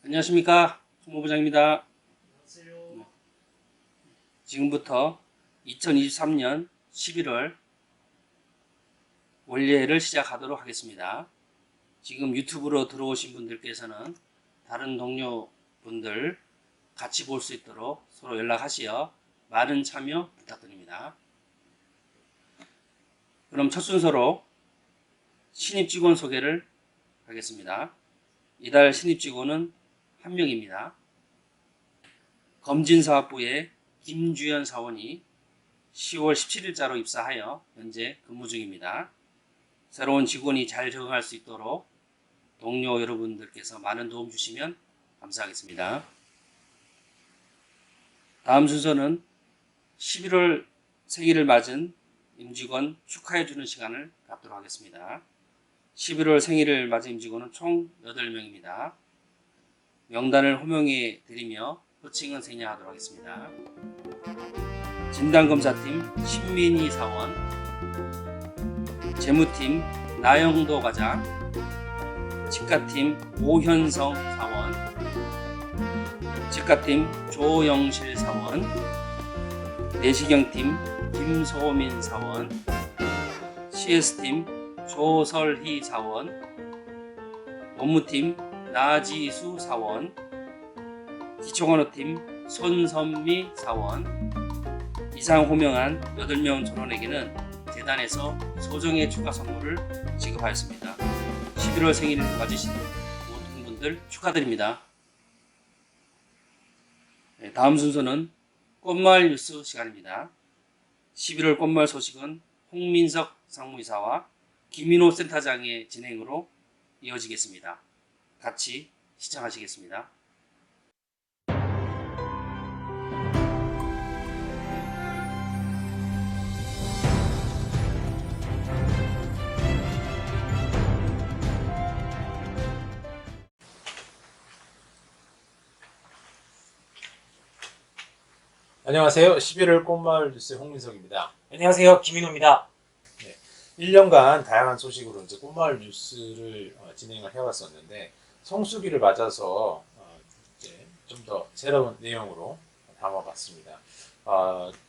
안녕하십니까, 총무부장입니다. 안녕하세요. 지금부터 2023년 11월 원래를 시작하도록 하겠습니다. 지금 유튜브로 들어오신 분들께서는 다른 동료분들 같이 볼 수 있도록 서로 연락하시어 많은 참여 부탁드립니다. 그럼 첫 순서로 신입 직원 소개를 하겠습니다. 이달 신입 직원은 한 명입니다. 검진사업부의 김주연 사원이 10월 17일자로 입사하여 현재 근무 중입니다. 새로운 직원이 잘 적응할 수 있도록 동료 여러분들께서 많은 도움 주시면 감사하겠습니다. 다음 순서는 11월 생일을 맞은 임직원 축하해주는 시간을 갖도록 하겠습니다. 11월 생일을 맞은 임직원은 총 8명입니다. 명단을 호명해 드리며 호칭은 생략하도록 하겠습니다. 진단검사팀 신민희 사원, 재무팀 나영도 과장, 치과팀 오현성 사원, 치과팀 조영실 사원, 내시경팀 김소민 사원, CS팀 조설희 사원, 업무팀 나지수 사원, 기초언어팀 손선미 사원, 이상 호명한 8명 전원에게는 재단에서 소정의 축하 선물을 지급하였습니다. 11월 생일 맞으신 모든 분들 축하드립니다. 다음 순서는 꽃마을 뉴스 시간입니다. 11월 꽃마을 소식은 홍민석 상무이사와 김민호 센터장의 진행으로 이어지겠습니다. 같이 시청하시겠습니다. 안녕하세요. 11월 꽃마을 뉴스 홍민석입니다. 안녕하세요. 김민호입니다. 1년간 다양한 소식으로 이제 꽃마을 뉴스를 진행을 해왔었는데 성수기를 맞아서 이제 좀 더 새로운 내용으로 담아봤습니다.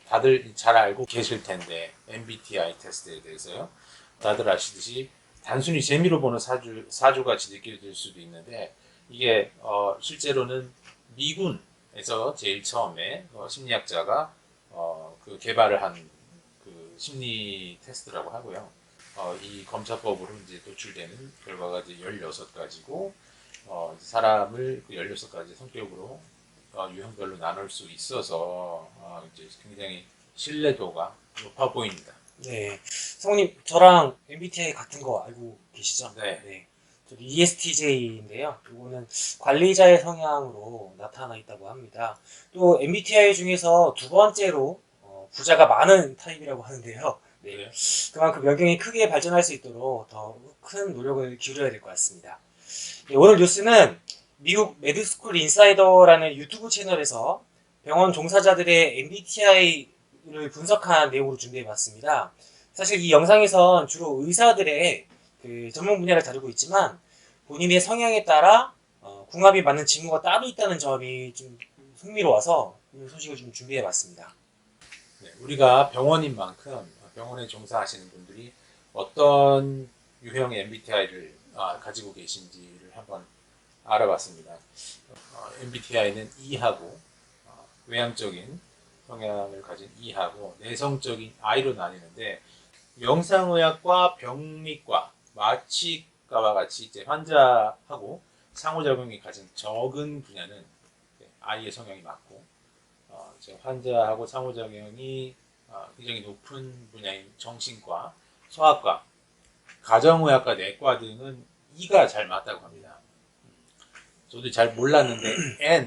다들 잘 알고 계실 텐데 MBTI 테스트에 대해서요. 다들 아시듯이 단순히 재미로 보는 사주같이 느껴질 수도 있는데 이게 실제로는 미군에서 제일 처음에 심리학자가 그 개발을 한 그 심리 테스트라고 하고요. 이 검사법으로 이제 도출되는 결과가 이제 16가지고 사람을 그 16가지 성격으로 유형별로 나눌 수 있어서 이제 굉장히 신뢰도가 높아 보입니다. 네, 성우님 저랑 MBTI 같은 거 알고 계시죠? 네. 저도 ESTJ인데요. 이거는 관리자의 성향으로 나타나 있다고 합니다. 또 MBTI 중에서 두 번째로 부자가 많은 타입이라고 하는데요. 네, 그래요? 그만큼 연경이 크게 발전할 수 있도록 더 큰 노력을 기울여야 될 것 같습니다. 네, 오늘 뉴스는 미국 메드스쿨 인사이더라는 유튜브 채널에서 병원 종사자들의 MBTI를 분석한 내용으로 준비해봤습니다. 사실 이 영상에선 주로 의사들의 그 전문 분야를 다루고 있지만 본인의 성향에 따라 궁합이 맞는 직무가 따로 있다는 점이 좀 흥미로워서 이 소식을 좀 준비해봤습니다. 네, 우리가 병원인 만큼 병원에 종사하시는 분들이 어떤 유형의 MBTI를 가지고 계신지를 한번 알아봤습니다. MBTI는 E하고 외향적인 성향을 가진 E하고 내성적인 I로 나뉘는데 명상의학과, 병리과, 마취과와 같이 이제 환자하고 상호작용이 가진 적은 분야는 I의 성향이 맞고 환자하고 상호작용이 굉장히 높은 분야인 정신과, 소아과, 가정의학과, 내과 등은 E가 잘 맞다고 합니다. 저도 잘 몰랐는데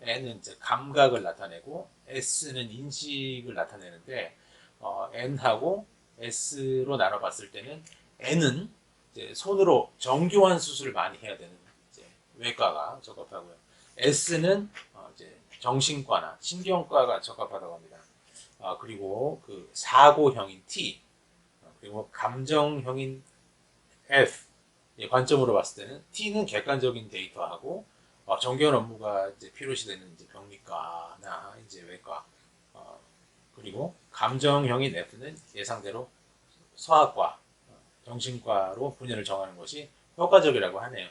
N은 이제 감각을 나타내고 S는 인식을 나타내는데 N하고 S로 나눠봤을 때는 N은 이제 손으로 정교한 수술을 많이 해야 되는 이제 외과가 적합하고요. S는 이제 정신과나 신경과가 적합하다고 합니다. 그리고 그 사고형인 T, 그리고 감정형인 F, 관점으로 봤을 때는 T는 객관적인 데이터하고 정교한 업무가 이제 필요시되는 이제 병리과나 이제 외과, 그리고 감정형인 F는 예상대로 소아과, 정신과로 분야를 정하는 것이 효과적이라고 하네요.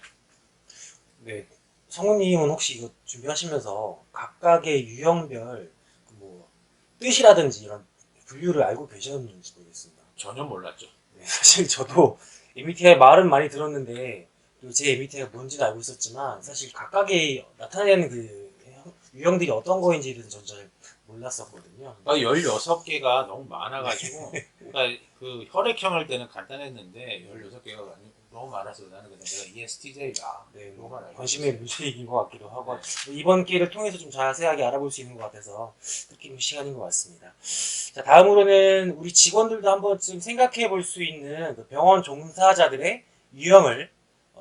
네. 성우님은 혹시 이거 준비하시면서 각각의 유형별 뭐 뜻이라든지 이런 분류를 알고 계셨는지 모르겠습니다. 전혀 몰랐죠. 네, 사실 저도 MBTI 말은 많이 들었는데 그리고 제 MBTI가 뭔지도 알고 있었지만 사실 각각의 나타내는 그 유형들이 어떤 거인지에 대해서 전 잘 몰랐었거든요. 16개가 너무 많아가지고, 그러니까 그 혈액형 할 때는 간단했는데, 16개가 너무 많아서 나는 그냥 내가 ESTJ다. 네, 이거만 알고 관심의 있었어요. 문제인 것 같기도 하고 네. 이번 기회를 통해서 좀 자세하게 알아볼 수 있는 것 같아서 뜻깊은 시간인 것 같습니다. 자, 다음으로는 우리 직원들도 한 번쯤 생각해 볼 수 있는 그 병원 종사자들의 유형을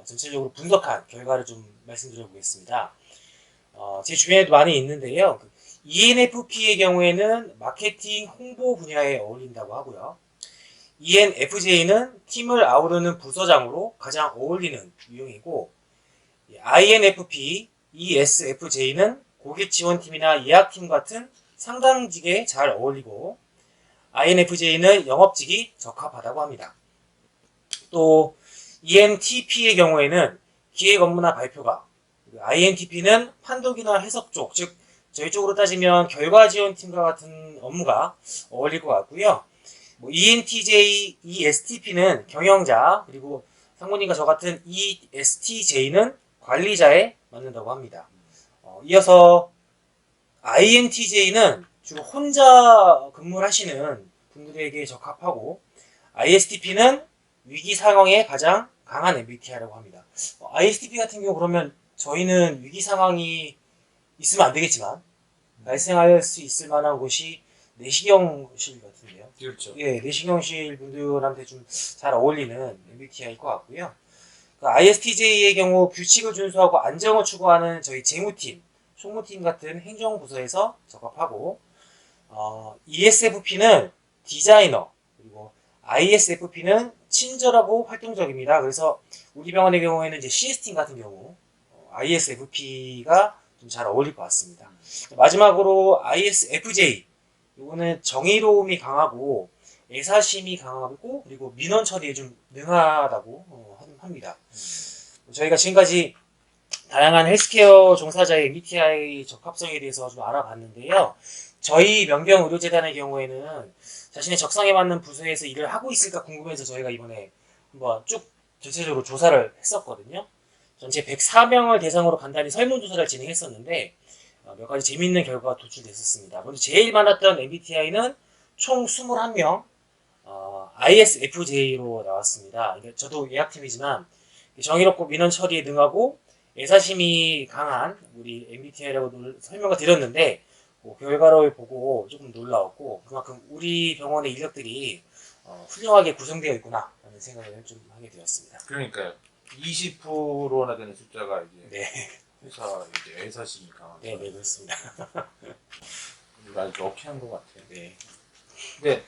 전체적으로 분석한 결과를 좀 말씀드려 보겠습니다. 제 주변에도 많이 있는데요. 그 ENFP의 경우에는 마케팅 홍보 분야에 어울린다고 하고요. ENFJ는 팀을 아우르는 부서장으로 가장 어울리는 유형이고, INFP, ESFJ는 고객 지원팀이나 예약팀 같은 상당직에 잘 어울리고, INFJ는 영업직이 적합하다고 합니다. 또 ENTP의 경우에는 기획 업무나 발표가, INTP는 판독이나 해석 쪽, 즉 저희 쪽으로 따지면 결과 지원팀과 같은 업무가 어울릴 것 같고요. ENTJ, ESTP는 경영자, 그리고 상무님과 저 같은 ESTJ는 관리자에 맞는다고 합니다. 이어서 INTJ는 주로 혼자 근무를 하시는 분들에게 적합하고, ISTP는 위기 상황에 가장 강한 MBTI라고 합니다. ISTP 같은 경우 그러면 저희는 위기 상황이 있으면 안 되겠지만 발생할 수 있을 만한 곳이 내시경실 같은데요. 그렇죠. 예, 내시경실 분들한테 좀 잘 어울리는 MBTI일 것 같고요. ISTJ의 경우 규칙을 준수하고 안정을 추구하는 저희 재무팀, 총무팀 같은 행정부서에서 적합하고, ESFP는 디자이너, 그리고 ISFP는 친절하고 활동적입니다. 그래서 우리 병원의 경우에는 이제 CS팀 같은 경우 ISFP가 좀 잘 어울릴 것 같습니다. 마지막으로 ISFJ, 이거는 정의로움이 강하고 애사심이 강하고 그리고 민원 처리에 좀 능하다고 합니다. 저희가 지금까지 다양한 헬스케어 종사자의 MBTI 적합성에 대해서 좀 알아봤는데요. 저희 명경의료재단의 경우에는 자신의 적성에 맞는 부서에서 일을 하고 있을까 궁금해서 저희가 이번에 한번 쭉 전체적으로 조사를 했었거든요. 전체 104명을 대상으로 간단히 설문조사를 진행했었는데 몇 가지 재미있는 결과가 도출됐었습니다. 먼저 제일 많았던 MBTI는 총 21명, ISFJ로 나왔습니다. 저도 예약팀이지만 정의롭고 민원 처리에 능하고 애사심이 강한 우리 MBTI라고 설명을 드렸는데 결과를 보고 조금 놀라웠고 그만큼 우리 병원의 인력들이 훌륭하게 구성되어 있구나 라는 생각을 좀 하게 되었습니다. 그러니까요. 20%나 되는 숫자가 이제 네, 회사 이제 애사심이 강한. 네, 그렇습니다. 우리가 아주 럭키한 것 같아요. 네. 근데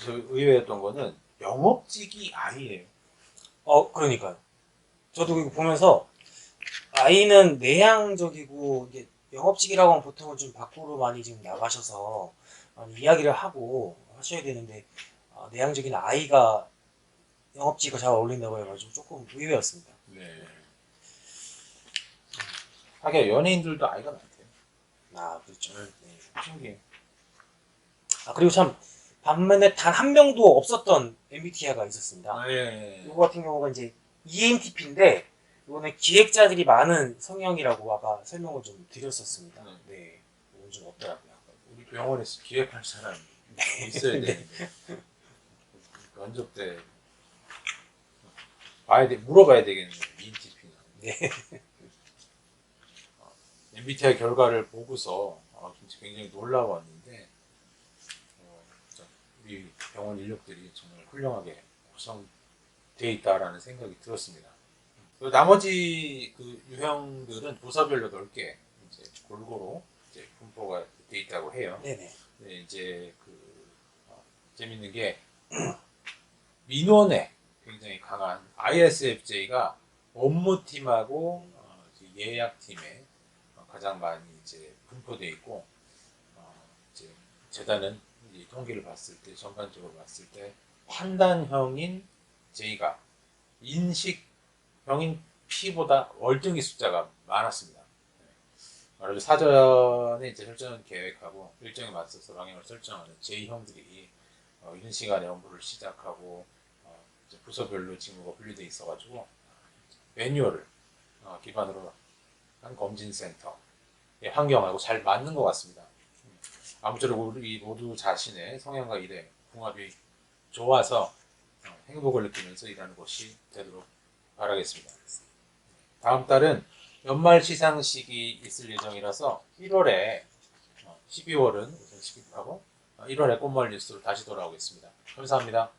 저 의외였던 거는 영업직이 아니에요. 그러니까요. 저도 이거 보면서 아이는 내향적이고 이게 영업직이라고 하면 보통은 좀 밖으로 많이 지금 나가셔서 많이 이야기를 하고 하셔야 되는데 내향적인 아이가 영업직과 잘 어울린다고 해가지고 조금 의외였습니다. 네. 하긴 연예인들도 아이가 많대요. 그렇죠. 네. 신기해. 그리고 참 반면에 단 한 명도 없었던 MBTI가 있었습니다. 네. 이거 같은 경우가 이제 ENTP인데 이거는 기획자들이 많은 성향이라고 아까 설명을 좀 드렸었습니다. 네, 이건 좀 없더라고요. 우리 병원에서 기획할 사람 있어야 되는데 면접 때 물어봐야 되겠네요. ENTP는. 네. MBTI 결과를 보고서 진짜 굉장히 놀라웠는데 우리 병원 인력들이 정말 훌륭하게 구성되어 있다라는 생각이 들었습니다. 나머지 그 유형들은 부서별로 넓게 이제 골고루 이제 분포가 되어 있다고 해요. 네네. 네, 이제 재밌는 게 민원에 굉장히 강한 ISFJ가 업무팀하고 예약팀에 가장 많이 이제 분포되어 있고, 이제 재단은 이 통계를 봤을 때, 전반적으로 봤을 때 판단형인 J가 인식형인 P보다 월등히 숫자가 많았습니다. 말하자면 사전에 이제 설정 계획하고 일정에 맞춰서 방향을 설정하는 J형들이 이른 시간에 업무를 시작하고 이제 부서별로 직무가 분리되어 있어가지고 매뉴얼을 기반으로 한 검진센터의 환경하고 잘 맞는 것 같습니다. 아무쪼록 우리 모두 자신의 성향과 일에 궁합이 좋아서 행복을 느끼면서 일하는 것이 되도록 바라겠습니다. 다음 달은 연말 시상식이 있을 예정이라서 1월에 12월은 우선 스킵하고 1월에 꽃말 뉴스로 다시 돌아오겠습니다. 감사합니다.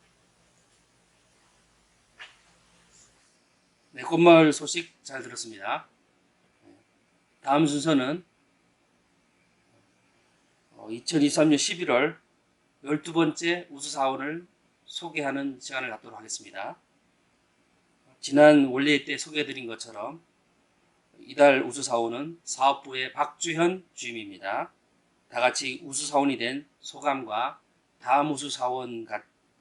네, 꽃마을 소식 잘 들었습니다. 다음 순서는 2023년 11월 12번째 우수사원을 소개하는 시간을 갖도록 하겠습니다. 지난 원래 때 소개해드린 것처럼 이달 우수사원은 사업부의 박주현 주임입니다. 다같이 우수사원이 된 소감과 다음 우수사원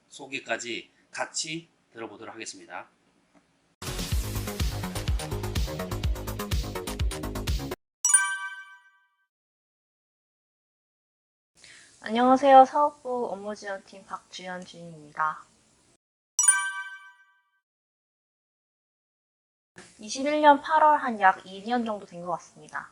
소개까지 같이 들어보도록 하겠습니다. 안녕하세요. 사업부 업무지원팀 박주현 주임입니다. 21년 8월 한 약 2년 정도 된 것 같습니다.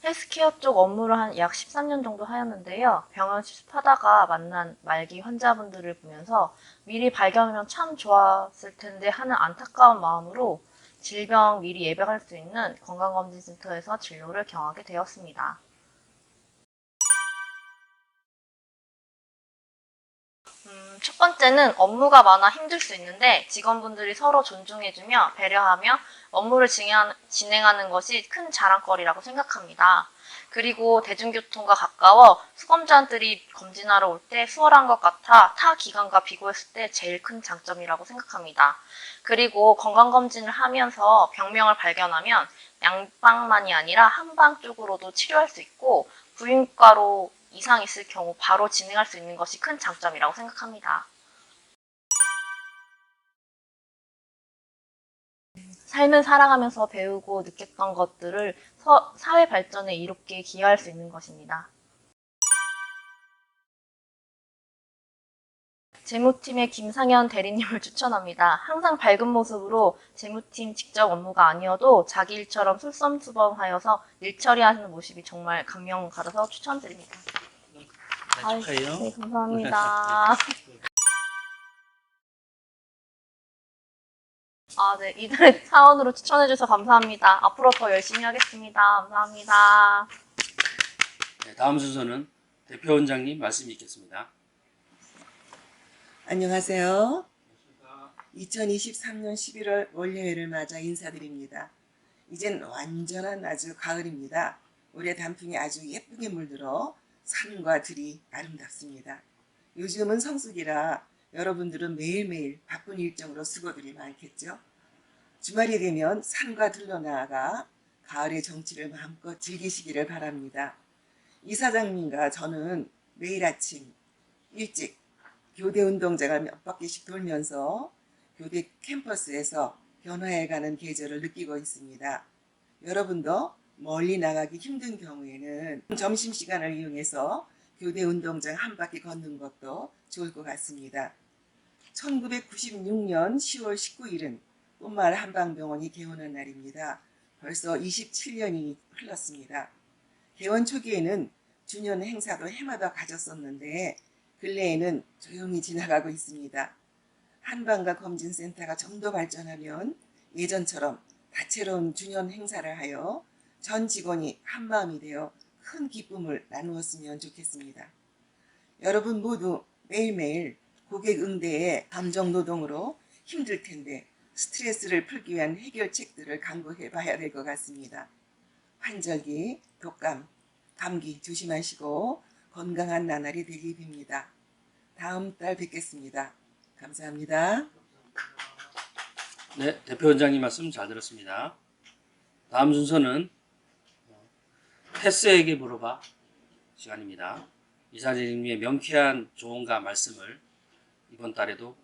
헬스케어 쪽 업무를 한 약 13년 정도 하였는데요. 병원 실습하다가 만난 말기 환자분들을 보면서 미리 발견하면 참 좋았을 텐데 하는 안타까운 마음으로 질병 미리 예방할 수 있는 건강검진센터에서 진료를 경하게 되었습니다. 첫 번째는 업무가 많아 힘들 수 있는데 직원분들이 서로 존중해주며 배려하며 업무를 진행하는 것이 큰 자랑거리라고 생각합니다. 그리고 대중교통과 가까워 수검자들이 검진하러 올 때 수월한 것 같아 타 기관과 비교했을 때 제일 큰 장점이라고 생각합니다. 그리고 건강검진을 하면서 병명을 발견하면 양방만이 아니라 한방 쪽으로도 치료할 수 있고 부인과로 이상 있을 경우 바로 진행할 수 있는 것이 큰 장점이라고 생각합니다. 삶을 살아가면서 배우고 느꼈던 것들을 사회 발전에 이롭게 기여할 수 있는 것입니다. 재무팀의 김상현 대리님을 추천합니다. 항상 밝은 모습으로 재무팀 직접 업무가 아니어도 자기 일처럼 솔선수범하여서 일 처리하는 모습이 정말 감명 받아서 추천드립니다. 축하해요. 네, 감사합니다. 네, 이달의 사원으로 추천해주셔서 감사합니다. 앞으로 더 열심히 하겠습니다. 감사합니다. 네, 다음 순서는 대표원장님 말씀이 있겠습니다. 안녕하세요. 2023년 11월 월요일을 맞아 인사드립니다. 이젠 완전한 아주 가을입니다. 올해 단풍이 아주 예쁘게 물들어 산과 들이 아름답습니다. 요즘은 성수기라 여러분들은 매일매일 바쁜 일정으로 수고들이 많겠죠. 주말이 되면 산과 들로 나아가 가을의 정취를 마음껏 즐기시기를 바랍니다. 이사장님과 저는 매일 아침 일찍 교대 운동장을 몇 바퀴씩 돌면서 교대 캠퍼스에서 변화해가는 계절을 느끼고 있습니다. 여러분도 멀리 나가기 힘든 경우에는 점심시간을 이용해서 교대 운동장 한 바퀴 걷는 것도 좋을 것 같습니다. 1996년 10월 19일은 꽃마을 한방병원이 개원한 날입니다. 벌써 27년이 흘렀습니다. 개원 초기에는 주년 행사도 해마다 가졌었는데 근래에는 조용히 지나가고 있습니다. 한방과 검진센터가 좀 더 발전하면 예전처럼 다채로운 주년 행사를 하여 전 직원이 한마음이 되어 큰 기쁨을 나누었으면 좋겠습니다. 여러분 모두 매일매일 고객 응대에 감정노동으로 힘들 텐데 스트레스를 풀기 위한 해결책들을 강구해 봐야 될 것 같습니다. 환절기, 독감, 감기 조심하시고 건강한 나날이 되기 빕니다. 다음 달 뵙겠습니다. 감사합니다. 네, 대표원장님 말씀 잘 들었습니다. 다음 순서는 패스에게 물어봐 시간입니다. 이사장님의 명쾌한 조언과 말씀을 이번 달에도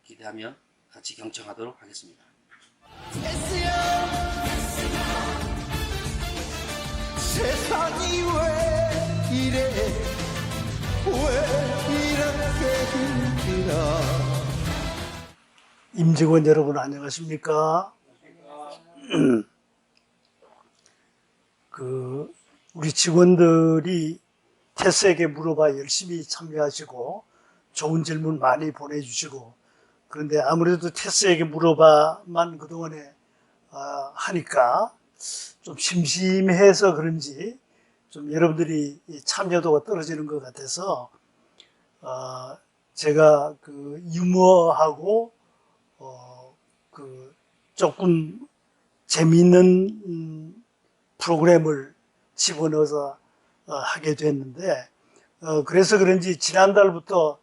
기대하며 같이 경청하도록 하겠습니다. 세상이 왜 이래 왜 이렇게 힘들어 임직원 여러분 안녕하십니까? 우리 직원들이 테스에게 물어봐 열심히 참여하시고 좋은 질문 많이 보내주시고, 그런데 아무래도 테스에게 물어봐만 그동안에 하니까 좀 심심해서 그런지 좀 여러분들이 참여도가 떨어지는 것 같아서 제가 그 유머하고 조금 재미있는 프로그램을 집어넣어서 하게 됐는데, 그래서 그런지 지난달부터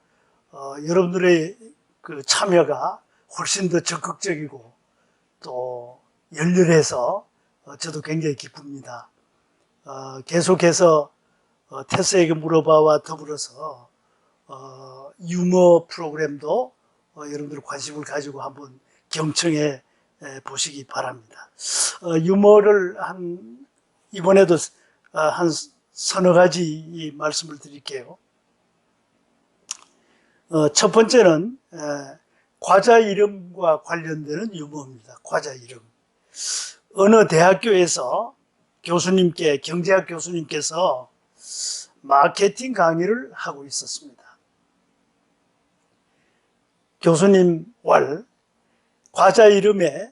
여러분들의 그 참여가 훨씬 더 적극적이고 또 열렬해서 저도 굉장히 기쁩니다. 계속해서 테스에게 물어봐와 더불어서 유머 프로그램도 여러분들 관심을 가지고 한번 경청해 보시기 바랍니다. 유머를 이번에도 한 서너 가지 말씀을 드릴게요. 첫 번째는 과자 이름과 관련되는 유머입니다. 과자 이름. 어느 대학교에서 경제학 교수님께서 마케팅 강의를 하고 있었습니다. 교수님 왈 과자 이름에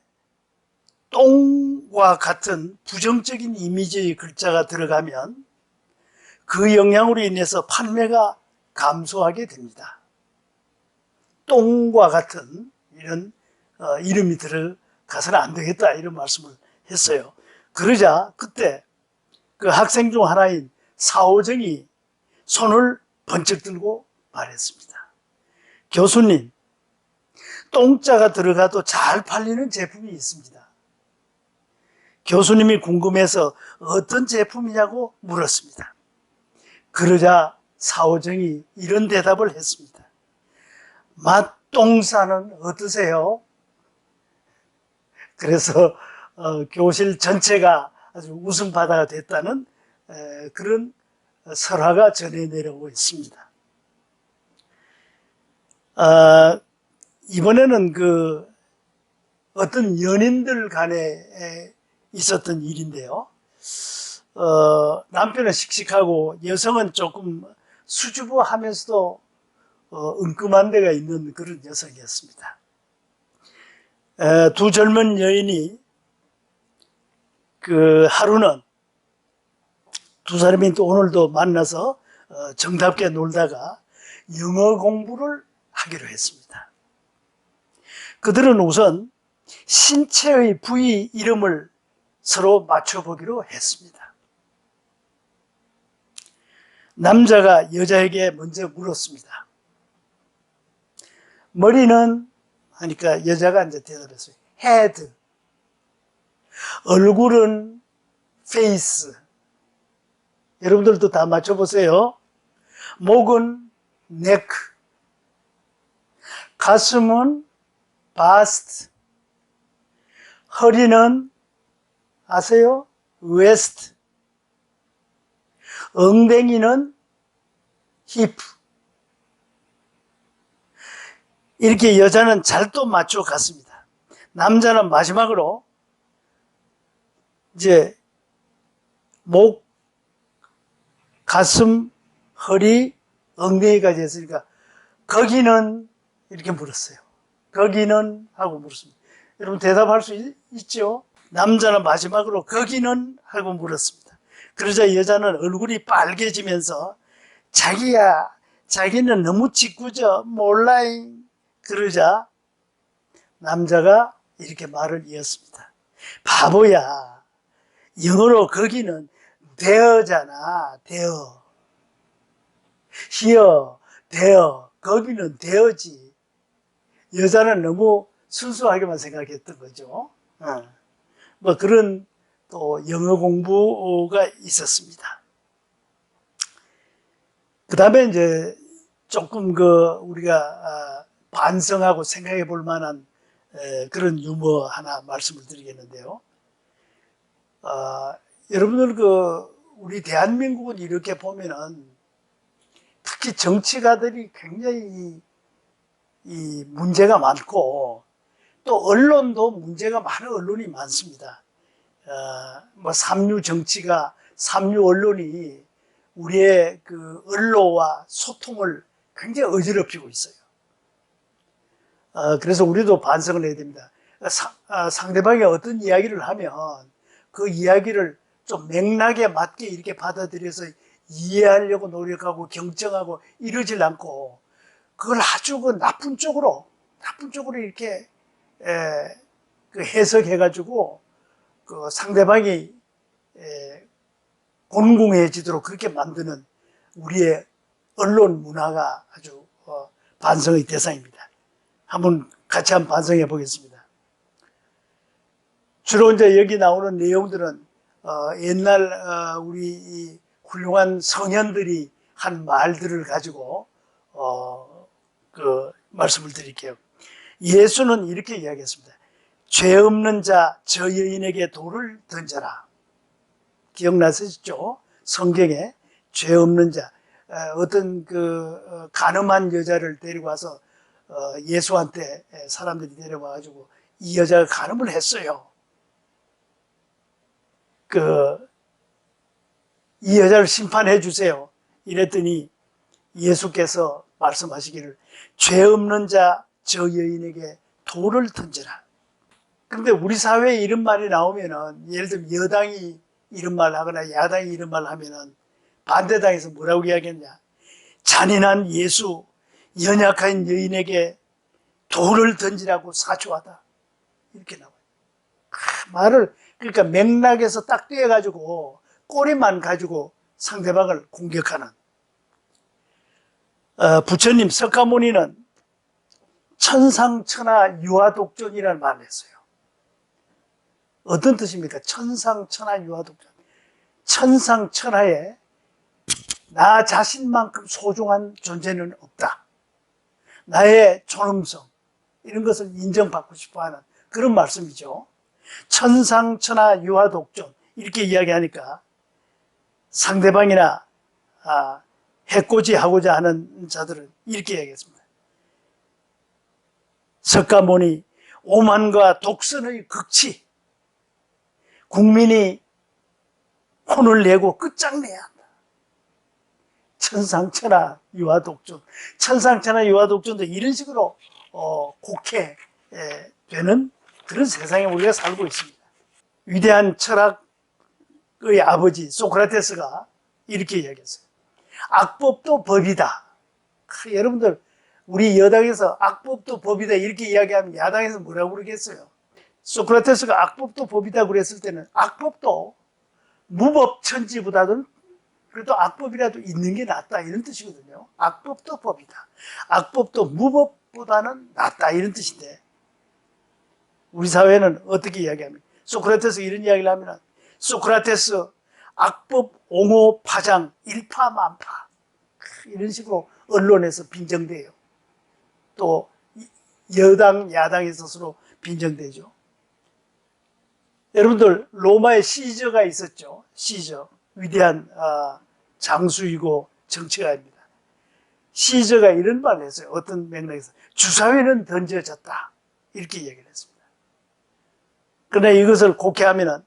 똥과 같은 부정적인 이미지의 글자가 들어가면 그 영향으로 인해서 판매가 감소하게 됩니다. 똥과 같은 이런 이름이 들어가서는 안 되겠다, 이런 말씀을 했어요. 그러자 그때 그 학생 중 하나인 사오정이 손을 번쩍 들고 말했습니다. 교수님, 똥자가 들어가도 잘 팔리는 제품이 있습니다. 교수님이 궁금해서 어떤 제품이냐고 물었습니다. 그러자 사오정이 이런 대답을 했습니다. 맛똥사는 어떠세요? 그래서 교실 전체가 아주 웃음바다가 됐다는 그런 설화가 전해 내려오고 있습니다. 이번에는 어떤 연인들 간에 있었던 일인데요. 남편은 씩씩하고 여성은 조금 수줍어하면서도 은끔한 데가 있는 그런 여성이었습니다. 두 젊은 여인이 하루는 두 사람이 또 오늘도 만나서 정답게 놀다가 영어 공부를 하기로 했습니다. 그들은 우선 신체의 부위 이름을 서로 맞춰보기로 했습니다. 남자가 여자에게 먼저 물었습니다. 머리는 하니까 여자가 이제 대답했어요. 헤드. 얼굴은 페이스. 여러분들도 다 맞춰보세요. 목은 네크. 가슴은 바스트. 허리는 아세요? 웨스트. 엉덩이는 히프. 이렇게 여자는 잘 또 맞춰 갔습니다. 남자는 마지막으로 이제 목, 가슴, 허리, 엉덩이까지 했으니까 거기는 이렇게 물었어요. 거기는 하고 물었습니다. 여러분 대답할 수 있죠? 남자는 마지막으로 거기는 하고 물었습니다. 그러자 여자는 얼굴이 빨개지면서 자기야, 자기는 너무 짓궂어, 몰라잉. 그러자 남자가 이렇게 말을 이었습니다. 바보야, 영어로 거기는 there잖아. there. here, there. 거기는 there지. 여자는 너무 순수하게만 생각했던 거죠. 뭐 그런 또 영어 공부가 있었습니다. 그 다음에 이제 조금 우리가 반성하고 생각해 볼 만한 그런 유머 하나 말씀을 드리겠는데요. 여러분들 우리 대한민국은 이렇게 보면은 특히 정치가들이 굉장히 이 문제가 많고 또 언론도 문제가 많은 언론이 많습니다. 뭐 삼류 정치가 삼류 언론이 우리의 언론과 소통을 굉장히 어지럽히고 있어요. 그래서 우리도 반성을 해야 됩니다. 상대방이 어떤 이야기를 하면 그 이야기를 좀 맥락에 맞게 이렇게 받아들여서 이해하려고 노력하고 경청하고 이러질 않고 그걸 아주 나쁜 쪽으로 이렇게 해석해가지고 상대방이 곤궁해지도록 그렇게 만드는 우리의 언론 문화가 아주 반성의 대상입니다. 같이 한번 반성해 보겠습니다. 주로 이제 여기 나오는 내용들은 옛날 우리 이 훌륭한 성현들이 한 말들을 가지고 말씀을 드릴게요. 예수는 이렇게 이야기했습니다. 죄 없는 자 저 여인에게 돌을 던져라. 기억나시죠? 성경에 죄 없는 자 어떤 간음한 여자를 데리고 와서 예수한테 사람들이 데려와 가지고 이 여자가 간음을 했어요. 이 여자를 심판해 주세요. 이랬더니 예수께서 말씀하시기를 죄 없는 자 저 여인에게 돌을 던져라. 그런데 우리 사회에 이런 말이 나오면은 예를 들면 여당이 이런 말 하거나 야당이 이런 말 하면은 반대당에서 뭐라고 이야기했냐. 잔인한 예수, 연약한 여인에게 돌을 던지라고 사초하다. 이렇게 나와요. 말을 그러니까 맥락에서 딱 떼어가지고 꼬리만 가지고 상대방을 공격하는. 부처님 석가모니는 천상천하 유화독존이라는 말을 했어요. 어떤 뜻입니까? 천상천하 유화독존. 천상천하에 나 자신만큼 소중한 존재는 없다. 나의 존엄성 이런 것을 인정받고 싶어하는 그런 말씀이죠. 천상천하 유화독존 이렇게 이야기하니까 상대방이나 해코지하고자 하는 자들은 이렇게 이야기했습니다. 석가모니 오만과 독선의 극치 국민이 혼을 내고 끝장내야 한다. 천상천하 유화독존 천상천하 유화독존도 이런 식으로 곡해되는 그런 세상에 우리가 살고 있습니다. 위대한 철학의 아버지 소크라테스가 이렇게 이야기했어요. 악법도 법이다. 여러분들 우리 여당에서 악법도 법이다 이렇게 이야기하면 야당에서 뭐라고 그러겠어요? 소크라테스가 악법도 법이다 그랬을 때는 악법도 무법천지보다는 그래도 악법이라도 있는 게 낫다 이런 뜻이거든요. 악법도 법이다. 악법도 무법보다는 낫다 이런 뜻인데 우리 사회는 어떻게 이야기합니까? 소크라테스 이런 이야기를 하면 소크라테스 악법 옹호 파장 일파만파 이런 식으로 언론에서 빈정돼요. 또 여당 야당에 스스로 빈정되죠. 여러분들 로마에 시저가 있었죠. 시저 위대한 장수이고 정치가입니다. 시저가 이런 말을 했어요. 어떤 맥락에서 주사위는 던져졌다 이렇게 얘기를 했습니다. 그러나 이것을 곡해하면은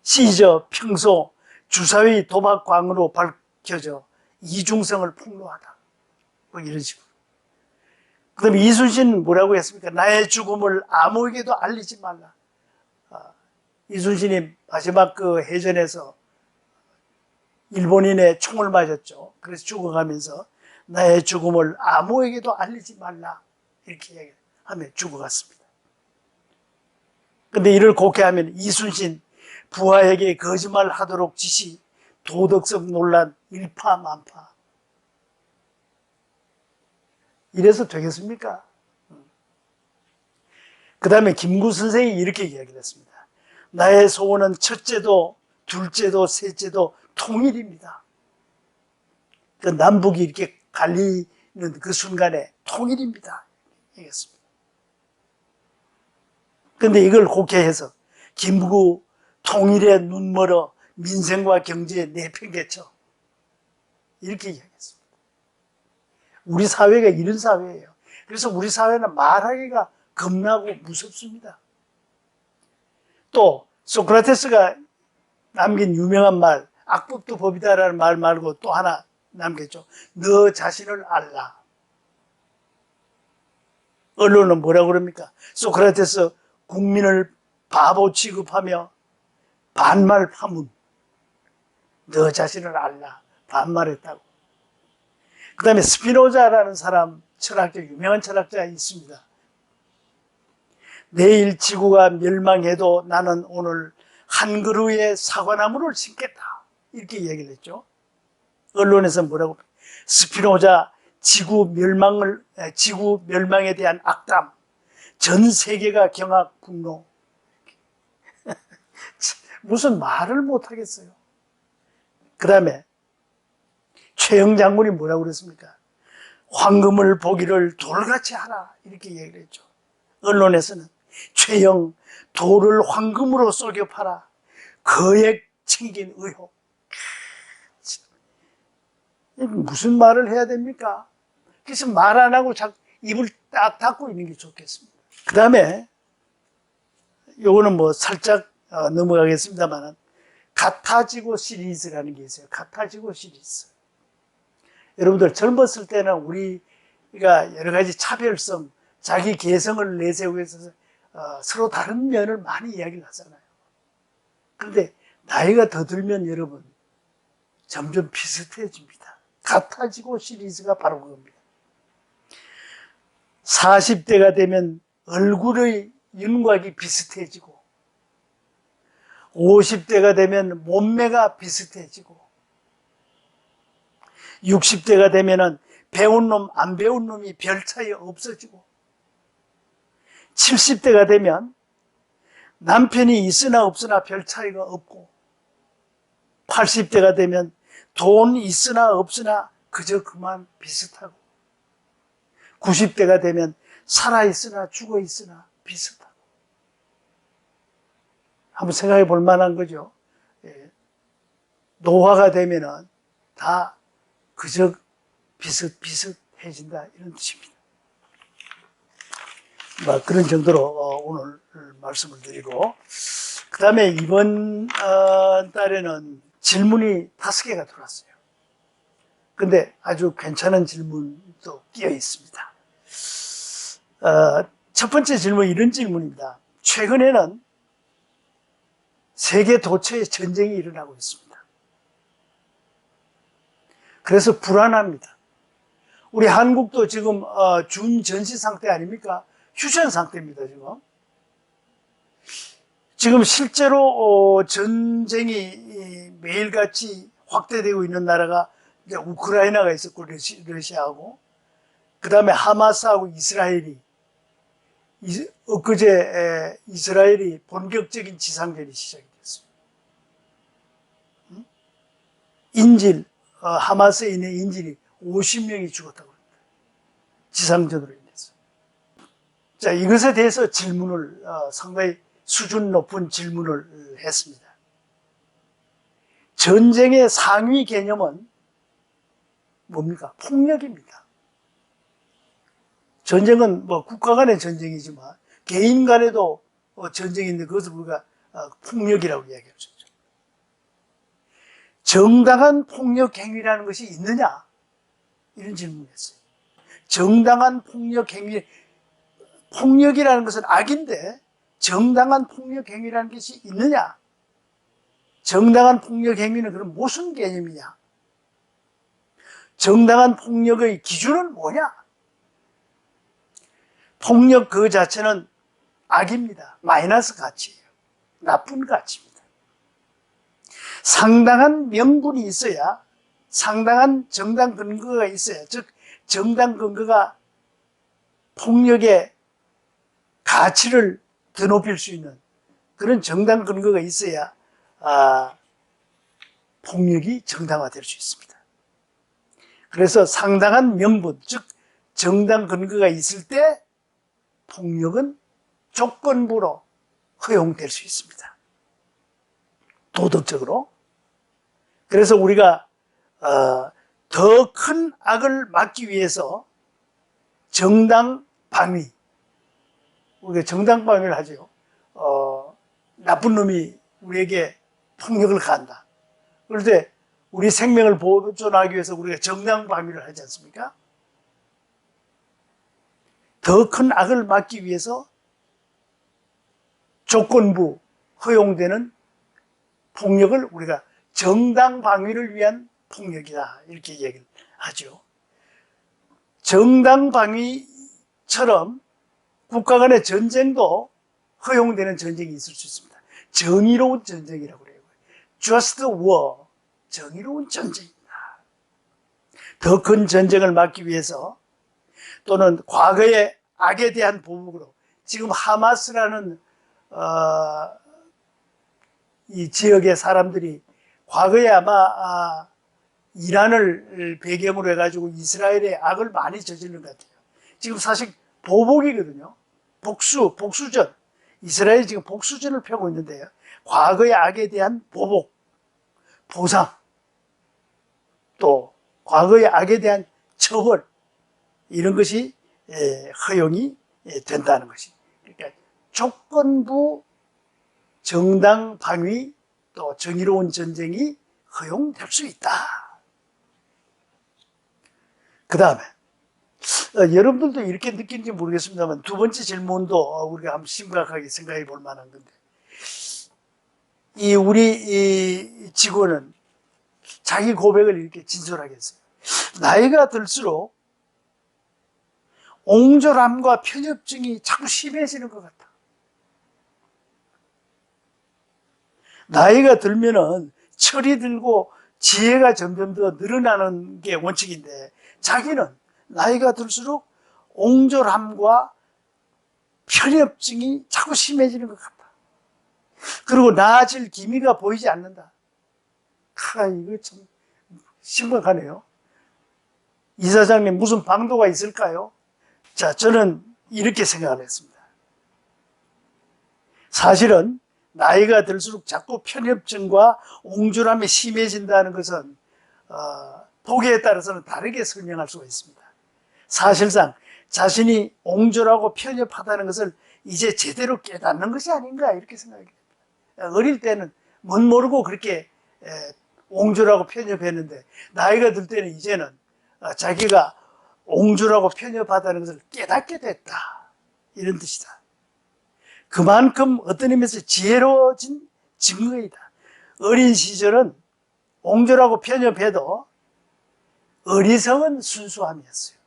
시저 평소 주사위 도박광으로 밝혀져 이중성을 폭로하다 뭐 이런 식으로. 그럼 이순신은 뭐라고 했습니까? 나의 죽음을 아무에게도 알리지 말라. 이순신이 마지막 해전에서 일본인의 총을 맞았죠. 그래서 죽어가면서 나의 죽음을 아무에게도 알리지 말라 이렇게 얘기하며 죽어갔습니다. 근데 이를 곡해하면 이순신 부하에게 거짓말하도록 지시 도덕성 논란 일파만파 이래서 되겠습니까? 그 다음에 김구 선생이 이렇게 이야기를 했습니다. 나의 소원은 첫째도 둘째도 셋째도 통일입니다. 그 남북이 이렇게 갈리는 그 순간에 통일입니다. 얘기했습니다. 근데 이걸 곡해해서 김구 통일에 눈멀어 민생과 경제에 내팽개쳐 이렇게 이야기했습니다. 우리 사회가 이런 사회예요. 그래서 우리 사회는 말하기가 겁나고 무섭습니다. 또 소크라테스가 남긴 유명한 말, 악법도 법이다라는 말 말고 또 하나 남겼죠. 너 자신을 알라. 언론은 뭐라고 그럽니까? 소크라테스 국민을 바보 취급하며 반말 파문. 너 자신을 알라. 반말했다고. 그 다음에 스피노자라는 사람, 철학자, 유명한 철학자가 있습니다. 내일 지구가 멸망해도 나는 오늘 한 그루의 사과나무를 심겠다. 이렇게 얘기를 했죠. 언론에서 뭐라고? 스피노자 지구 멸망에 대한 악담. 전 세계가 경악, 분노. 무슨 말을 못 하겠어요. 그 다음에 최영 장군이 뭐라고 그랬습니까? 황금을 보기를 돌같이 하라. 이렇게 얘기를 했죠. 언론에서는 최영 돌을 황금으로 쏘겨 팔아 거액 챙긴 의혹. 무슨 말을 해야 됩니까? 그래서 말 안 하고 입을 딱 닫고 있는 게 좋겠습니다. 그 다음에 요거는 뭐 살짝 넘어가겠습니다만 같아지고 시리즈라는 게 있어요. 같아지고 시리즈. 여러분들 젊었을 때는 우리가 여러 가지 차별성, 자기 개성을 내세우기 위해서 서로 다른 면을 많이 이야기를 하잖아요. 그런데 나이가 더 들면 여러분 점점 비슷해집니다. 같아지고 시리즈가 바로 그겁니다. 40대가 되면 얼굴의 윤곽이 비슷해지고 50대가 되면 몸매가 비슷해지고 60대가 되면은 배운 놈, 안 배운 놈이 별 차이 없어지고 70대가 되면 남편이 있으나 없으나 별 차이가 없고 80대가 되면 돈 있으나 없으나 그저 그만 비슷하고 90대가 되면 살아있으나 죽어있으나 비슷하고 한번 생각해 볼 만한 거죠. 노화가 되면은 다 그저 비슷비슷해진다 이런 뜻입니다. 그런 정도로 오늘 말씀을 드리고 그 다음에 이번 달에는 질문이 5개가 들어왔어요. 근데 아주 괜찮은 질문도 끼어 있습니다. 첫 번째 질문 이런 질문입니다. 최근에는 세계 도처에 전쟁이 일어나고 있습니다. 그래서 불안합니다. 우리 한국도 지금 준전시 상태 아닙니까? 휴전 상태입니다. 지금 실제로 전쟁이 매일같이 확대되고 있는 나라가 이제 우크라이나가 있었고 러시아하고 그 다음에 하마스하고 이스라엘이 엊그제 이스라엘이 본격적인 지상전이 시작이 됐습니다. 인질 하마스에 있는 인질이 50명이 죽었다고 합니다. 지상전으로 인해서. 자, 이것에 대해서 질문을 상당히 수준 높은 질문을 했습니다. 전쟁의 상위 개념은 뭡니까? 폭력입니다. 전쟁은 뭐 국가 간의 전쟁이지만 개인 간에도 전쟁이 있는데 그것을 우리가 폭력이라고 이야기하죠. 정당한 폭력 행위라는 것이 있느냐? 이런 질문을 했어요. 정당한 폭력 행위, 폭력이라는 것은 악인데 정당한 폭력 행위라는 것이 있느냐? 정당한 폭력 행위는 그럼 무슨 개념이냐? 정당한 폭력의 기준은 뭐냐? 폭력 그 자체는 악입니다. 마이너스 가치예요. 나쁜 가치입니다. 상당한 명분이 있어야, 상당한 정당 근거가 있어야, 즉 정당 근거가 폭력의 가치를 더 높일 수 있는 그런 정당 근거가 있어야 폭력이 정당화될 수 있습니다. 그래서 상당한 명분, 즉 정당 근거가 있을 때 폭력은 조건부로 허용될 수 있습니다. 도덕적으로. 그래서 우리가 더 큰 악을 막기 위해서 정당 방위, 우리가 정당 방위를 하죠. 나쁜 놈이 우리에게 폭력을 가한다. 그럴 때 우리 생명을 보존하기 위해서 우리가 정당 방위를 하지 않습니까? 더 큰 악을 막기 위해서 조건부 허용되는 폭력을 우리가 정당 방위를 위한 폭력이다, 이렇게 얘기를 하죠. 정당 방위처럼 국가 간의 전쟁도 허용되는 전쟁이 있을 수 있습니다. 정의로운 전쟁이라고 그래요. Just war, 정의로운 전쟁입니다. 더 큰 전쟁을 막기 위해서 또는 과거의 악에 대한 보복으로 지금 하마스라는 이 지역의 사람들이 과거에 아마 이란을 배경으로 해가지고 이스라엘의 악을 많이 저지른 것 같아요. 지금 사실 보복이거든요. 복수전. 이스라엘이 지금 복수전을 펴고 있는데요. 과거의 악에 대한 보복, 보상, 또 과거의 악에 대한 처벌, 이런 것이 허용이 된다는 것이. 그러니까 조건부 정당 방위 또 정의로운 전쟁이 허용될 수 있다. 그 다음에 여러분들도 이렇게 느끼는지 모르겠습니다만 두 번째 질문도 우리가 한번 심각하게 생각해 볼 만한 건데, 우리 직원은 자기 고백을 이렇게 진솔하게 했어요. 나이가 들수록 옹졸함과 편협증이 자꾸 심해지는 것 같다. 나이가 들면은 철이 들고 지혜가 점점 더 늘어나는 게 원칙인데, 자기는 나이가 들수록 옹졸함과 편협증이 자꾸 심해지는 것 같다. 그리고 나아질 기미가 보이지 않는다. 이거 참 심각하네요. 이사장님, 무슨 방도가 있을까요? 자, 저는 이렇게 생각을 했습니다. 사실은 나이가 들수록 자꾸 편협증과 옹졸함이 심해진다는 것은 보기에 따라서는 다르게 설명할 수가 있습니다. 사실상 자신이 옹졸하고 편협하다는 것을 이제 제대로 깨닫는 것이 아닌가, 이렇게 생각이 됩니다. 어릴 때는 못 모르고 그렇게 옹졸하고 편협했는데, 나이가 들 때는 이제는 자기가 옹졸하고 편협하다는 것을 깨닫게 됐다, 이런 뜻이다. 그만큼 어떤 의미에서 지혜로워진 증거이다. 어린 시절은 옹졸하고 편협해도 어리석은 순수함이었어요.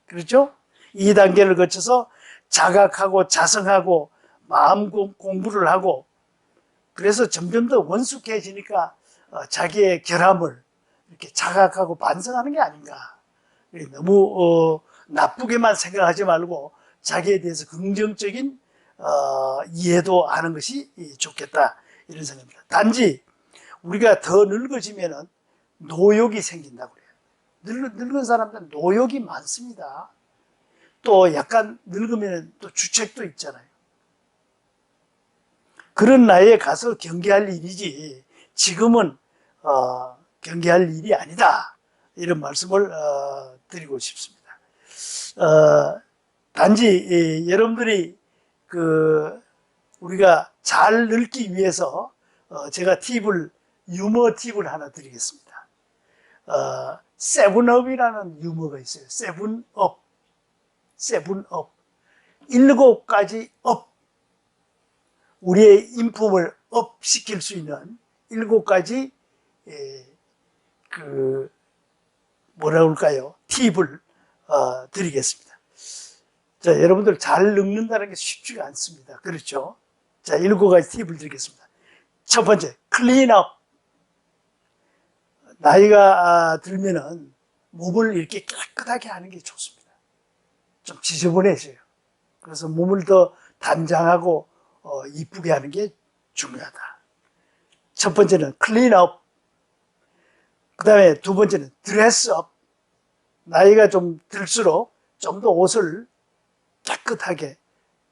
그렇죠? 이 단계를 거쳐서 자각하고 자성하고 마음 공부를 하고, 그래서 점점 더 원숙해지니까 자기의 결함을 이렇게 자각하고 반성하는 게 아닌가. 너무 나쁘게만 생각하지 말고 자기에 대해서 긍정적인 이해도 하는 것이 좋겠다, 이런 생각입니다. 단지 우리가 더 늙어지면은 노욕이 생긴다고 그래요. 늙은 사람들은 노욕이 많습니다. 또 약간 늙으면 또 주책도 있잖아요. 그런 나이에 가서 경계할 일이지 지금은 경계할 일이 아니다, 이런 말씀을 드리고 싶습니다. 단지 여러분들이 우리가 잘 늙기 위해서 제가 유머 팁을 하나 드리겠습니다. 세븐업이라는 유머가 있어요. 세븐업. 7가지 업. 우리의 인품을 업 시킬 수 있는 7가지 뭐라 그럴까요? 팁을 드리겠습니다. 자, 여러분들 잘 늙는다는 게 쉽지가 않습니다. 그렇죠? 자, 7가지 팁을 드리겠습니다. 첫 번째, 클린업. 나이가 들면은 몸을 이렇게 깨끗하게 하는 게 좋습니다. 좀 지저분해져요. 그래서 몸을 더 단장하고 이쁘게 하는 게 중요하다. 첫 번째는 클린업, 그 다음에 두 번째는 드레스업. 나이가 좀 들수록 좀 더 옷을 깨끗하게,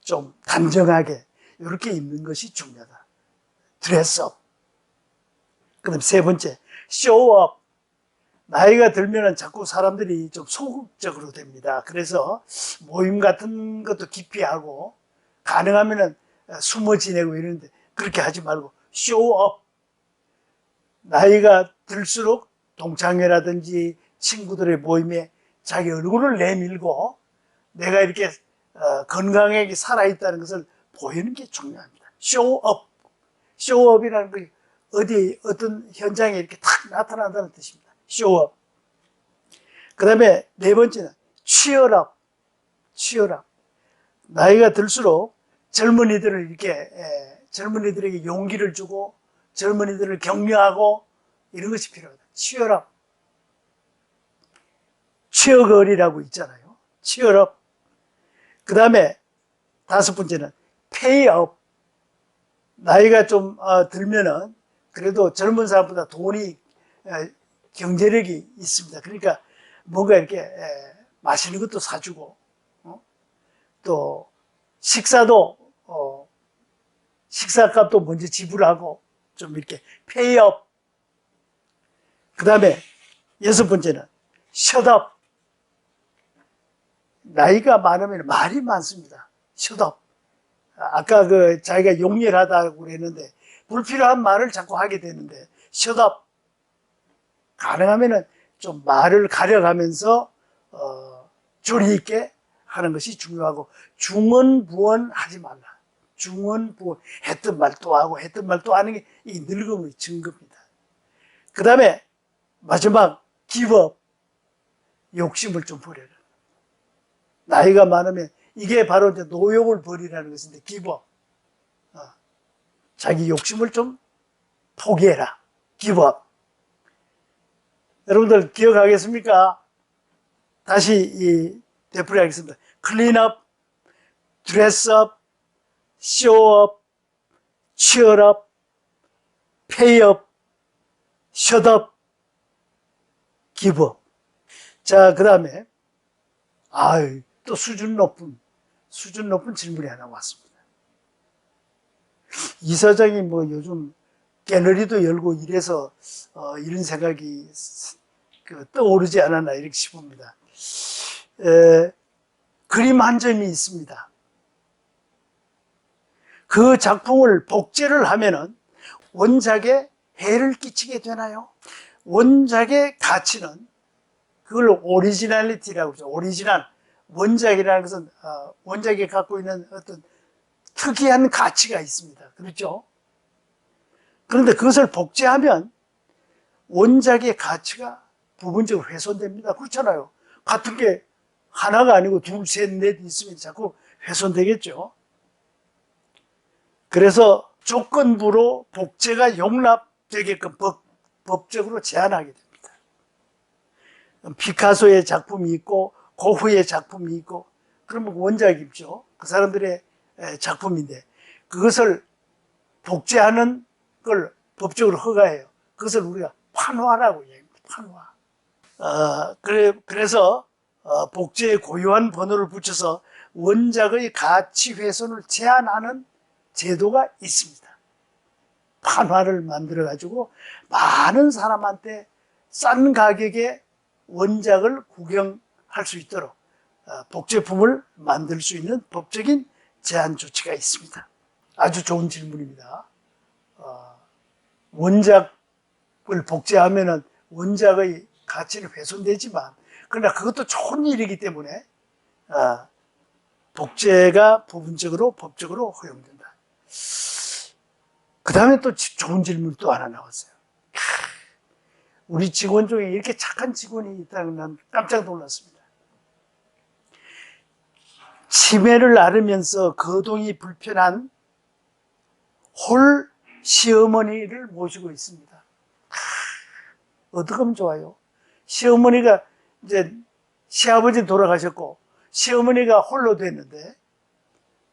좀 단정하게 이렇게 입는 것이 중요하다. 드레스업. 그 다음에 세 번째, 쇼업. 나이가 들면 자꾸 사람들이 좀 소극적으로 됩니다. 그래서 모임 같은 것도 기피하고 가능하면 숨어 지내고 이러는데 그렇게 하지 말고 쇼업. 나이가 들수록 동창회라든지 친구들의 모임에 자기 얼굴을 내밀고 내가 이렇게 건강하게 살아있다는 것을 보이는 게 중요합니다. 쇼업. 쇼업이라는 게 어떤 현장에 이렇게 탁 나타난다는 뜻입니다. 쇼업. 그 다음에 네 번째는 취업업. 취업업. 나이가 들수록 젊은이들을 이렇게 젊은이들에게 용기를 주고 젊은이들을 격려하고 이런 것이 필요하다. 취업업. 취업거리라고 있잖아요. 취업업. 그 다음에 다섯 번째는 페이업. 나이가 좀 들면은 그래도 젊은 사람보다 돈이 경제력이 있습니다. 그러니까 뭔가 이렇게 맛있는 것도 사주고 또 식사도 식사값도 먼저 지불하고 좀 이렇게 페이업. 그 다음에 여섯 번째는 셧업. 나이가 많으면 말이 많습니다. 셧업. 아까 자기가 용렬하다고 그랬는데 불필요한 말을 자꾸 하게 되는데 셧업. 가능하면은 좀 말을 가려가면서 조리 있게 하는 것이 중요하고 중언부언 하지 말라. 중언부언 했던 말 또 하고 했던 말 또 하는 게 이 늙음의 증거입니다. 그 다음에 마지막 기업. 욕심을 좀 버려라. 나이가 많으면 이게 바로 이제 노욕을 버리라는 것인데 기업. 자기 욕심을 좀 포기해라. 기업. 여러분들 기억하겠습니까? 다시 되풀이하겠습니다. 클린업, 드레스업, 쇼업, 취업업, 페이업, 셧업, 기업. 자, 그 다음에 또 수준 높은 질문이 하나 왔습니다. 이사장이 뭐 요즘 갤러리도 열고 이래서 이런 생각이 떠오르지 않았나 이렇게 싶습니다. 그림 한 점이 있습니다. 그 작품을 복제를 하면은 원작에 해를 끼치게 되나요? 원작의 가치는 그걸 오리지널리티라고 하죠. 오리지널. 원작이라는 것은 원작이 갖고 있는 어떤 특이한 가치가 있습니다. 그렇죠? 그런데 그것을 복제하면 원작의 가치가 부분적으로 훼손됩니다. 그렇잖아요. 같은 게 하나가 아니고 둘, 셋, 넷 있으면 자꾸 훼손되겠죠. 그래서 조건부로 복제가 용납되게끔 법적으로 제한하게 됩니다. 피카소의 작품이 있고 고흐의 작품이 있고 그러면 원작이죠. 그 사람들의 작품인데 그것을 복제하는 걸 법적으로 허가해요. 그것을 우리가 판화라고 얘기합니다. 판화. 그래서 복제에 고유한 번호를 붙여서 원작의 가치 훼손을 제한하는 제도가 있습니다. 판화를 만들어 가지고 많은 사람한테 싼 가격에 원작을 구경할 수 있도록 복제품을 만들 수 있는 법적인 제한 조치가 있습니다. 아주 좋은 질문입니다. 원작을 복제하면은 원작의 가치는 훼손되지만 그러나 그것도 좋은 일이기 때문에 복제가 부분적으로 법적으로 허용된다. 그 다음에 또 좋은 질문 또 하나 나왔어요. 우리 직원 중에 이렇게 착한 직원이 있다는 난 깜짝 놀랐습니다. 치매를 앓으면서 거동이 불편한 홀 시어머니를 모시고 있습니다. 어떻게 하면 좋아요? 시어머니가 이제 시아버지 돌아가셨고 시어머니가 홀로 됐는데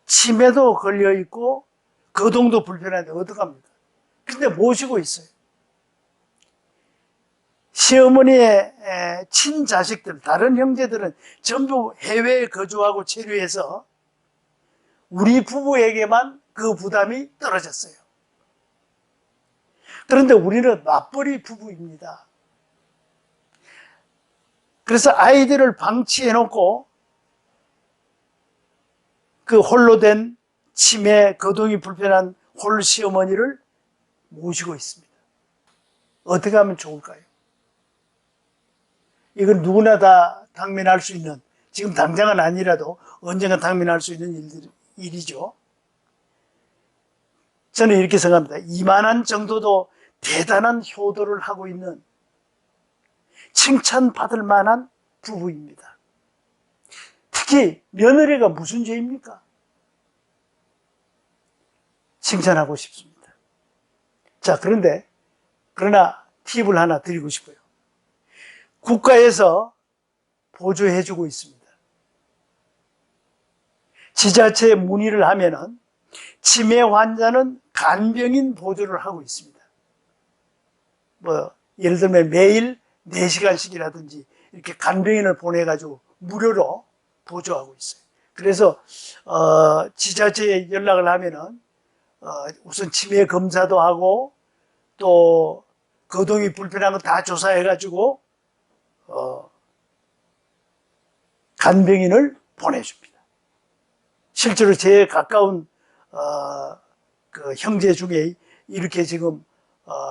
치매도 걸려 있고 거동도 불편한데 어떡합니까? 근데 모시고 있어요. 시어머니의 친자식들, 다른 형제들은 전부 해외에 거주하고 체류해서 우리 부부에게만 그 부담이 떨어졌어요. 그런데 우리는 맞벌이 부부입니다. 그래서 아이들을 방치해 놓고 그 홀로 된 치매, 거동이 불편한 홀 시어머니를 모시고 있습니다. 어떻게 하면 좋을까요? 이건 누구나 다 당면할 수 있는, 지금 당장은 아니라도 언젠가 당면할 수 있는 일이죠. 저는 이렇게 생각합니다. 이만한 정도도 대단한 효도를 하고 있는, 칭찬받을 만한 부부입니다. 특히 며느리가 무슨 죄입니까? 칭찬하고 싶습니다. 자, 그러나 팁을 하나 드리고 싶어요. 국가에서 보조해주고 있습니다. 지자체에 문의를 하면은 치매 환자는 간병인 보조를 하고 있습니다. 예를 들면 매일 4시간씩이라든지 이렇게 간병인을 보내가지고 무료로 보조하고 있어요. 그래서 지자체에 연락을 하면은 우선 치매 검사도 하고 또 거동이 불편한 거 다 조사해가지고 간병인을 보내줍니다. 실제로 제일 가까운 그 형제 중에 이렇게 지금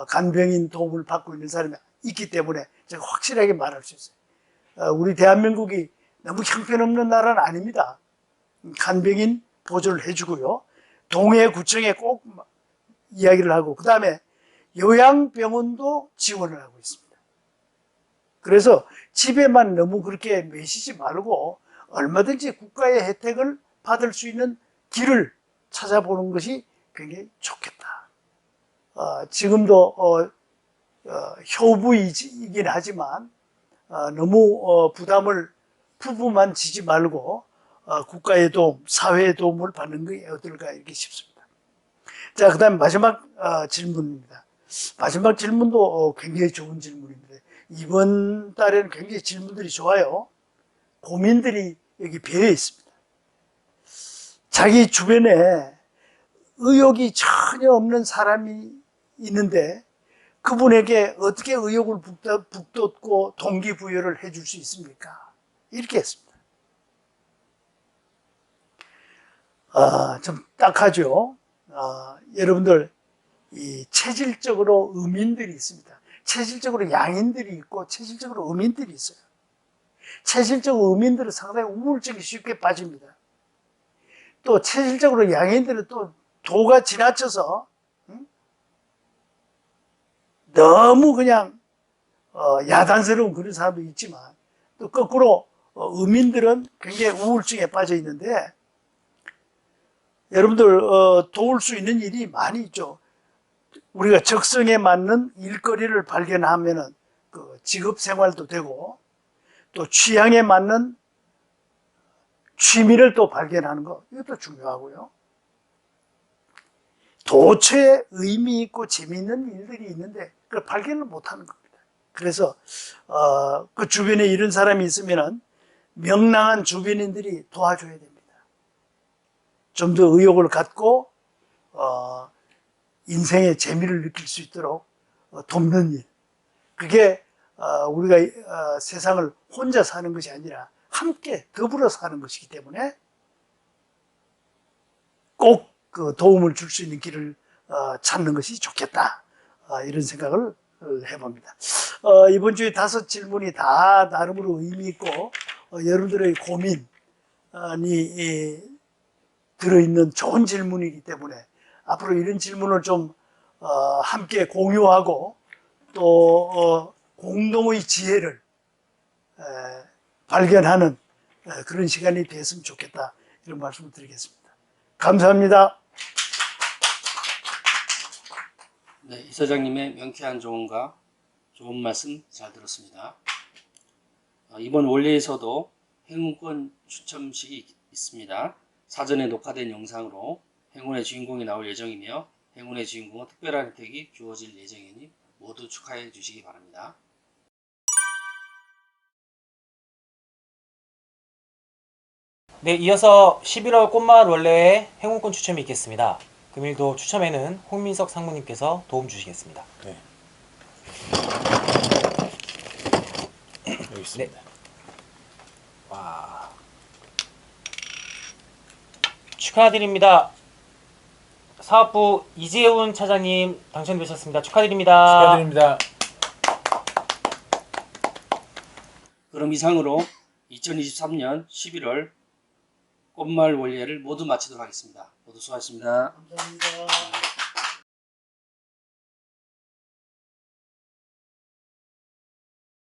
간병인 도움을 받고 있는 사람이 있기 때문에 제가 확실하게 말할 수 있어요. 우리 대한민국이 너무 형편없는 나라는 아닙니다. 간병인 보조를 해주고요. 동해구청에 꼭 이야기를 하고, 그 다음에 요양병원도 지원을 하고 있습니다. 그래서 집에만 너무 그렇게 매시지 말고 얼마든지 국가의 혜택을 받을 수 있는 길을 찾아보는 것이 굉장히 좋겠다. 지금도 효부이긴 하지만 너무 부담을 부부만 지지 말고 국가의 도움, 사회의 도움을 받는 게 어떨까 이렇게 싶습니다. 자, 그 다음에 마지막 질문입니다. 마지막 질문도 굉장히 좋은 질문입니다. 이번 달에는 굉장히 질문들이 좋아요. 고민들이 여기 배어 있습니다. 자기 주변에 의욕이 전혀 없는 사람이 있는데 그분에게 어떻게 의욕을 북돋고 동기부여를 해줄 수 있습니까? 이렇게 했습니다. 좀 딱하죠. 여러분들 이 체질적으로 음인들이 있습니다. 체질적으로 양인들이 있고 체질적으로 음인들이 있어요. 체질적으로 음인들은 상당히 우울증이 쉽게 빠집니다. 또 체질적으로 양인들은 또 도가 지나쳐서 너무 그냥 야단스러운 그런 사람도 있지만 또 거꾸로 음인들은 굉장히 우울증에 빠져 있는데 여러분들 도울 수 있는 일이 많이 있죠. 우리가 적성에 맞는 일거리를 발견하면은 그 직업 생활도 되고 또 취향에 맞는 취미를 또 발견하는 거 이것도 중요하고요. 도처에 의미 있고 재미있는 일들이 있는데 그걸 발견을 못하는 겁니다. 그래서 그 주변에 이런 사람이 있으면은 명랑한 주변인들이 도와줘야 됩니다. 좀 더 의욕을 갖고 인생의 재미를 느낄 수 있도록 돕는 일. 그게 우리가 세상을 혼자 사는 것이 아니라 함께 더불어 사는 것이기 때문에 꼭 그 도움을 줄 수 있는 길을 찾는 것이 좋겠다. 이런 생각을 해봅니다. 이번 주에 5 질문이 다 나름으로 의미 있고 여러분들의 고민이 들어있는 좋은 질문이기 때문에 앞으로 이런 질문을 좀 함께 공유하고 또 공동의 지혜를 발견하는 그런 시간이 됐으면 좋겠다 이런 말씀을 드리겠습니다. 감사합니다. 네, 이사장님의 명쾌한 조언과 좋은 말씀 잘 들었습니다. 이번 원래에서도 행운권 추첨식이 있습니다. 사전에 녹화된 영상으로 행운의 주인공이 나올 예정이며 행운의 주인공은 특별한 혜택이 주어질 예정이니 모두 축하해 주시기 바랍니다. 네, 이어서 11월 꽃마을 원래의 행운권 추첨이 있겠습니다. 금일도 추첨에는 홍민석 상무님께서 도움 주시겠습니다. 네. 여기 있습니다. 와. 축하드립니다. 사업부 이재훈 차장님 당첨되셨습니다. 축하드립니다. 축하드립니다. 그럼 이상으로 2023년 11월 꽃마을 원례를 모두 마치도록 하겠습니다. 모두 수고하셨습니다. 감사합니다.